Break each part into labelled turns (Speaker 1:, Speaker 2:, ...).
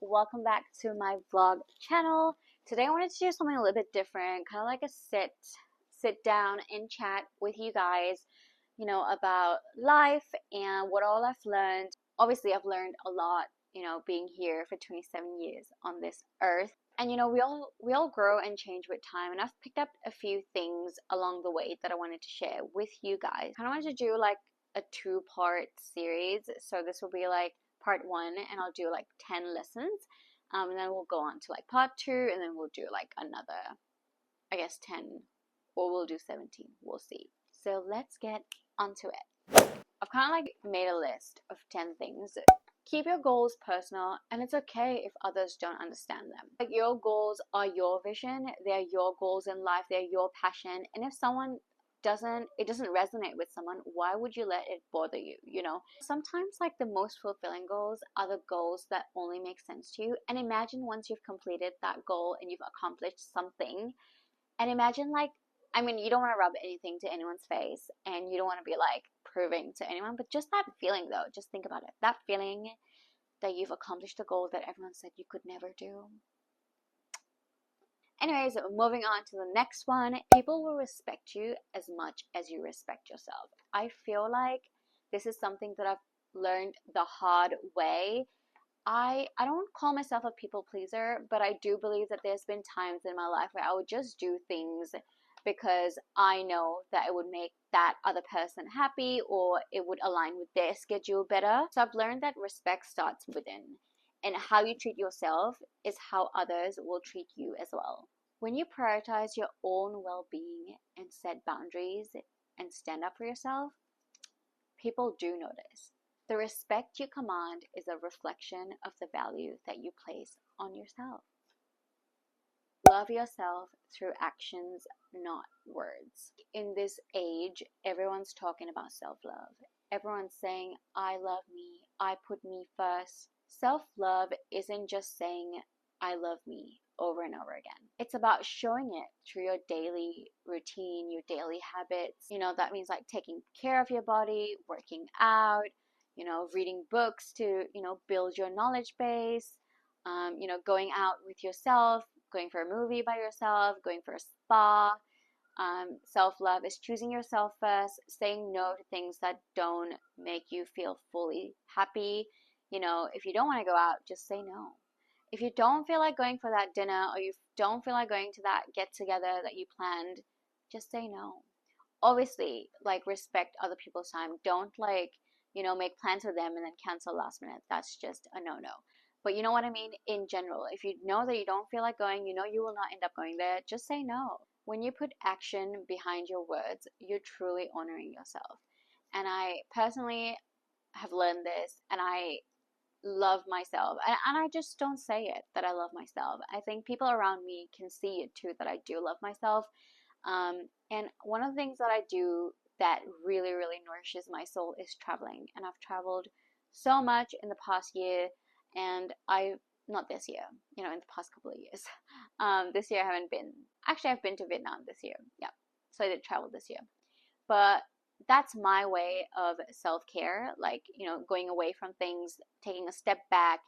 Speaker 1: welcome back to my vlog channel. Today I wanted to do something a little bit different, kind of like a sit down and chat with you guys, about life and what all I've learned. Obviously, I've learned a lot, being here for 27 years on this earth. And we all grow and change with time, and I've picked up a few things along the way that I wanted to share with you guys. I kind of wanted to do like a two-part series, so this will be like part one, and I'll do like 10 lessons, and then we'll go on to like part two, and then we'll do like another, I guess, 10, or we'll do 17, we'll see. So let's get onto it. I've kind of like made a list of 10 things. Keep your goals personal, and it's okay if others don't understand them. Like, your goals are your vision, they're your goals in life, they're your passion, and if it doesn't resonate with someone, why would you let it bother you? Sometimes like the most fulfilling goals are the goals that only make sense to you. And imagine once you've completed that goal and you've accomplished something, and imagine like, I mean, you don't want to rub anything to anyone's face, and you don't want to be like proving to anyone, but just that feeling though, just think about it, that feeling that you've accomplished a goal that everyone said you could never do. Anyways, moving on to the next one. People will respect you as much as you respect yourself. I feel like this is something that I've learned the hard way. I don't call myself a people pleaser, but I do believe that there's been times in my life where I would just do things because I know that it would make that other person happy, or it would align with their schedule better. So I've learned that respect starts within, and how you treat yourself is how others will treat you as well. When you prioritize your own well-being and set boundaries and stand up for yourself, people do notice. The respect you command is a reflection of the value that you place on yourself. Love yourself through actions, not words. In this age, everyone's talking about self-love. Everyone's saying, I love me, I put me first. Self-love isn't just saying, I love me over and over again. It's about showing it through your daily routine, your daily habits. That means like taking care of your body, working out, reading books to, build your knowledge base, going out with yourself, going for a movie by yourself, going for a spa. Self-love is choosing yourself first, saying no to things that don't make you feel fully happy. If you don't want to go out, just say no. If you don't feel like going for that dinner, or you don't feel like going to that get-together that you planned, just say no. Obviously, like, respect other people's time. Don't like, make plans with them and then cancel last minute. That's just a no-no. But you know what I mean? In general, if you know that you don't feel like going, you will not end up going there, just say no. When you put action behind your words, you're truly honoring yourself. And I personally have learned this, and I love myself, and I just don't say it that I love myself. I think people around me can see it too, that I do love myself. And one of the things that I do that really, really nourishes my soul is traveling. And I've traveled so much in the past year, and not this year, in the past couple of years. This year I haven't been. Actually, I've been to Vietnam this year. Yeah, so I did travel this year. But that's my way of self-care, like, going away from things, taking a step back,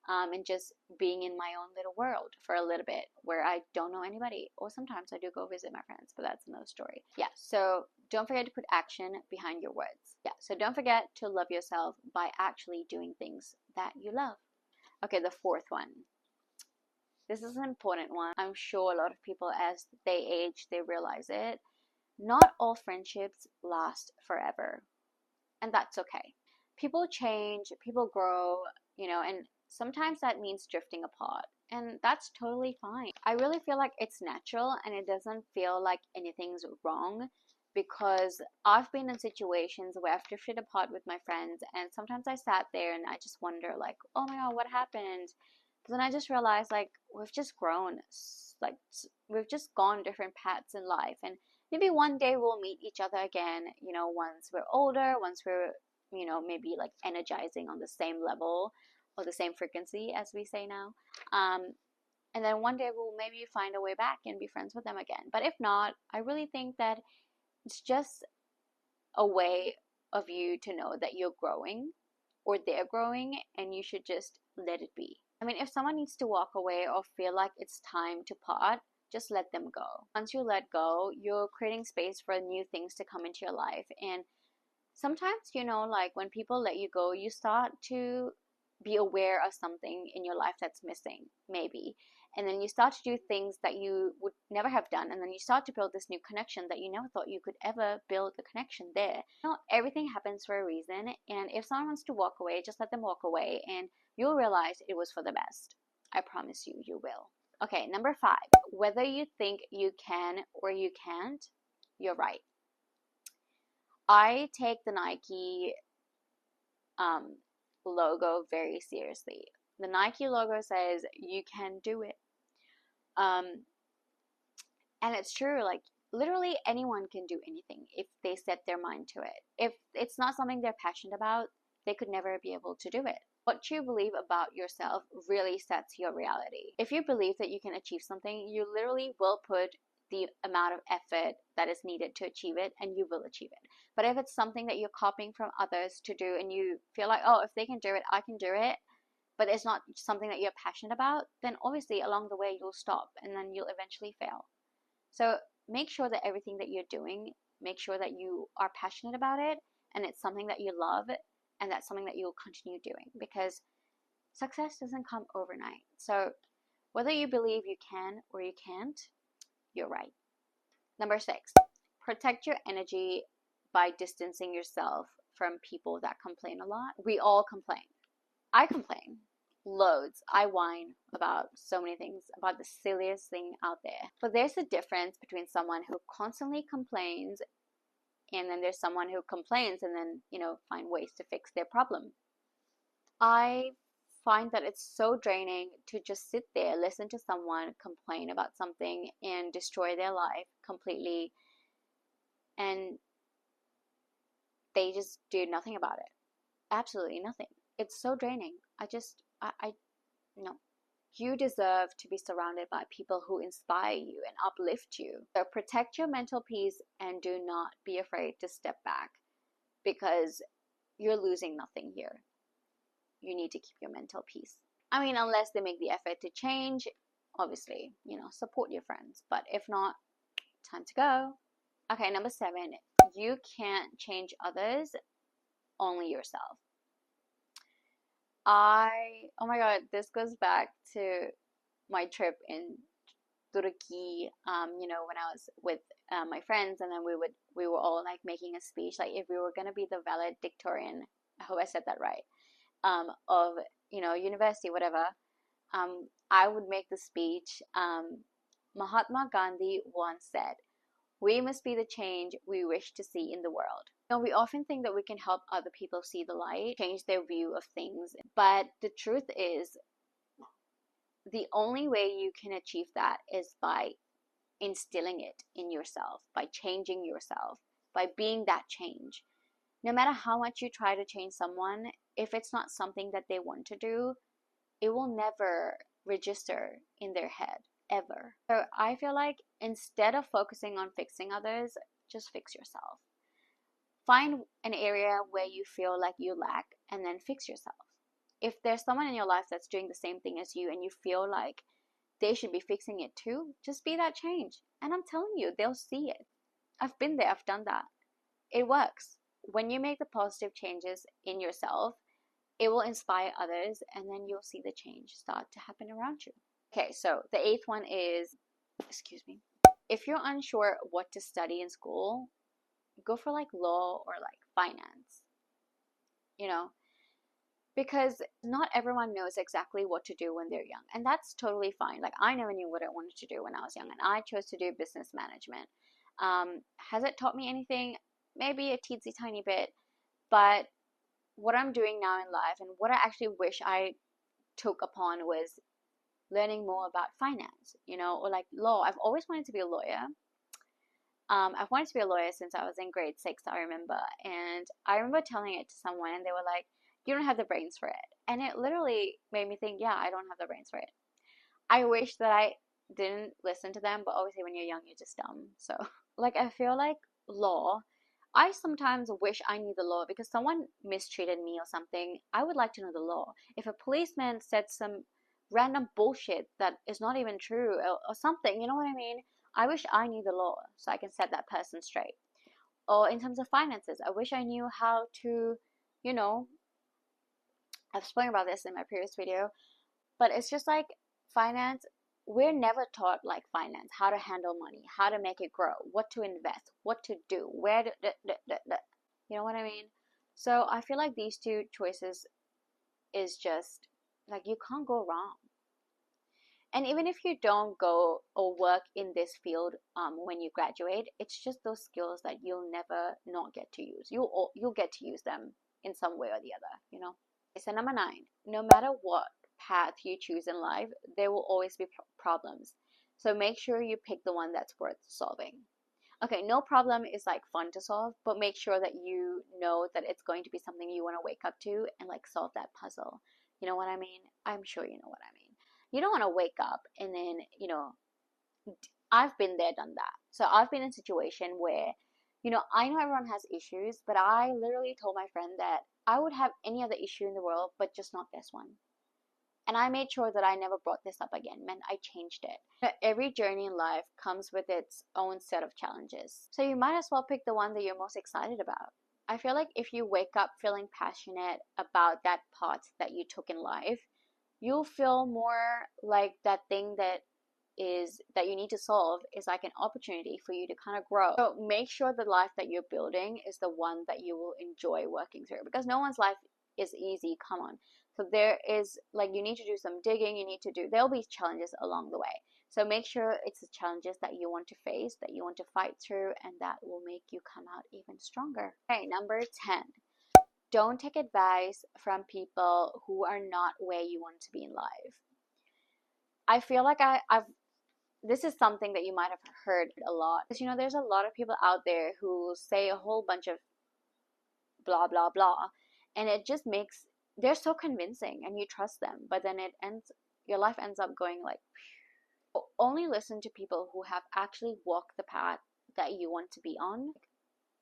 Speaker 1: and just being in my own little world for a little bit where I don't know anybody. Or sometimes I do go visit my friends, but that's another story. Yeah, so don't forget to put action behind your words. Yeah, so don't forget to love yourself by actually doing things that you love. Okay, the fourth one. This is an important one. I'm sure a lot of people, as they age, they realize it. Not all friendships last forever, and that's okay. People change, people grow, and sometimes that means drifting apart, and that's totally fine. I really feel like it's natural, and it doesn't feel like anything's wrong, because I've been in situations where I've drifted apart with my friends, and sometimes I sat there and I just wonder, like, oh my god, what happened? But then I just realized, like, we've just grown, like, we've just gone different paths in life, and maybe one day we'll meet each other again, once we're older, once we're, maybe like energizing on the same level or the same frequency, as we say now. And then one day we'll maybe find a way back and be friends with them again. But if not, I really think that it's just a way of you to know that you're growing, or they're growing, and you should just let it be. I mean, if someone needs to walk away or feel like it's time to part, just let them go. Once you let go, you're creating space for new things to come into your life. And sometimes, like when people let you go, you start to be aware of something in your life that's missing, maybe. And then you start to do things that you would never have done. And then you start to build this new connection that you never thought you could ever build a connection there. Everything happens for a reason. And if someone wants to walk away, just let them walk away. And you'll realize it was for the best. I promise you, you will. Okay, number 5. Whether you think you can or you can't, you're right. I take the Nike logo very seriously. The Nike logo says you can do it. And it's true, like literally anyone can do anything if they set their mind to it. If it's not something they're passionate about, they could never be able to do it. What you believe about yourself really sets your reality. If you believe that you can achieve something, you literally will put the amount of effort that is needed to achieve it, and you will achieve it. But if it's something that you're copying from others to do and you feel like, oh, if they can do it, I can do it, but it's not something that you're passionate about, then obviously along the way you'll stop and then you'll eventually fail. So make sure that everything that you're doing, make sure that you are passionate about it and it's something that you love, and that's something that you'll continue doing, because success doesn't come overnight. So whether you believe you can or you can't, you're right. Number 6, protect your energy by distancing yourself from people that complain a lot. We all complain. I complain loads. I whine about so many things, about the silliest thing out there. But there's a difference between someone who constantly complains and then there's someone who complains and then, find ways to fix their problem. I find that it's so draining to just sit there, listen to someone complain about something and destroy their life completely, and they just do nothing about it. Absolutely nothing. It's so draining. No. You deserve to be surrounded by people who inspire you and uplift you. So protect your mental peace and do not be afraid to step back, because you're losing nothing here. You need to keep your mental peace. I mean, unless they make the effort to change, obviously, support your friends. But if not, time to go. Okay, number 7, you can't change others, only yourself. Oh my god, this goes back to my trip in Turkey, when I was with my friends, and then we were all like making a speech, like if we were gonna be the valedictorian, I hope I said that right, of university, whatever, I would make the speech. Mahatma Gandhi once said, "We must be the change we wish to see in the world." We often think that we can help other people see the light, change their view of things, but the truth is, the only way you can achieve that is by instilling it in yourself, by changing yourself, by being that change. No matter how much you try to change someone, if it's not something that they want to do, it will never register in their head, ever. So I feel like instead of focusing on fixing others, just fix yourself. Find an area where you feel like you lack and then fix yourself. If there's someone in your life that's doing the same thing as you and you feel like they should be fixing it too, just be that change. And I'm telling you, they'll see it. I've been there, I've done that. It works. When you make the positive changes in yourself, it will inspire others, and then you'll see the change start to happen around you. Okay, so the 8th one is, if you're unsure what to study in school, go for like law or like finance, because not everyone knows exactly what to do when they're young, and that's totally fine. Like I never knew what I wanted to do when I was young, and I chose to do business management. Has it taught me anything? Maybe a teensy tiny bit, but what I'm doing now in life and what I actually wish I took upon was learning more about finance, or like law. I've always wanted to be a lawyer. I've wanted to be a lawyer since I was in grade 6, I remember. And I remember telling it to someone and they were like, "You don't have the brains for it." And it literally made me think, yeah, I don't have the brains for it. I wish that I didn't listen to them, but obviously when you're young, you're just dumb. So like, I feel like law, I sometimes wish I knew the law because someone mistreated me or something. I would like to know the law. If a policeman said some random bullshit that is not even true or something, you know what I mean? I wish I knew the law so I can set that person straight. Or in terms of finances, I wish I knew how to, you know, I've spoken about this in my previous video, but it's just like finance, we're never taught like finance, how to handle money, how to make it grow, what to invest, what to do, where to, you know what I mean? So I feel like these two choices is just like you can't go wrong. And even if you don't go or work in this field when you graduate, it's just those skills that you'll never not get to use. You'll get to use them in some way or the other, you know. So number 9, no matter what path you choose in life, there will always be problems. So make sure you pick the one that's worth solving. Okay, no problem is like fun to solve, but make sure that you know that it's going to be something you want to wake up to and like solve that puzzle. You know what I mean? I'm sure you know what I mean. You don't want to wake up and then, you know, I've been there, done that. So I've been in a situation where, you know, I know everyone has issues, but I literally told my friend that I would have any other issue in the world, but just not this one. And I made sure that I never brought this up again, meant I changed it. Every journey in life comes with its own set of challenges. So you might as well pick the one that you're most excited about. I feel like if you wake up feeling passionate about that path that you took in life, you'll feel more like that thing that you need to solve is like an opportunity for you to kind of grow. So make sure the life that you're building is the one that you will enjoy working through, because no one's life is easy. Come on. So there is like, you need to do some digging, there'll be challenges along the way. So make sure it's the challenges that you want to face, that you want to fight through, and that will make you come out even stronger. Okay, number 10. Don't take advice from people who are not where you want to be in life. I feel like I've this is something that you might have heard a lot. Because, you know, there's a lot of people out there who say a whole bunch of blah, blah, blah. And it just makes, they're so convincing and you trust them. But then your life ends up going like, only listen to people who have actually walked the path that you want to be on.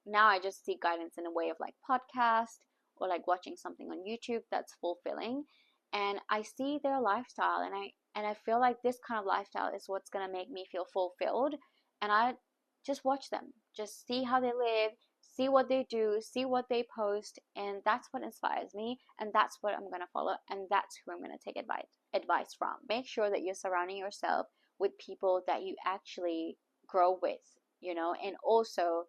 Speaker 1: Now I just seek guidance in a way of like podcast or like watching something on YouTube that's fulfilling. And I see their lifestyle and I feel like this kind of lifestyle is what's going to make me feel fulfilled. And I just watch them, just see how they live, see what they do, see what they post. And that's what inspires me. And that's what I'm going to follow. And that's who I'm going to take advice from. Make sure that you're surrounding yourself with people that you actually grow with, you know, and also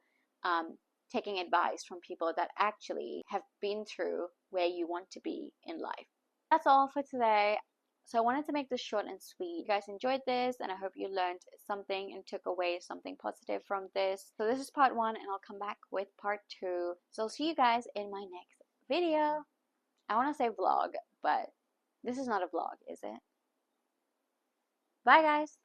Speaker 1: taking advice from people that actually have been through where you want to be in life. That's all for today. So I wanted to make this short and sweet. You guys enjoyed this, and I hope you learned something and took away something positive from this. So this is part 1, and I'll come back with part 2. So I'll see you guys in my next video. I want to say vlog, but this is not a vlog, is it? Bye guys!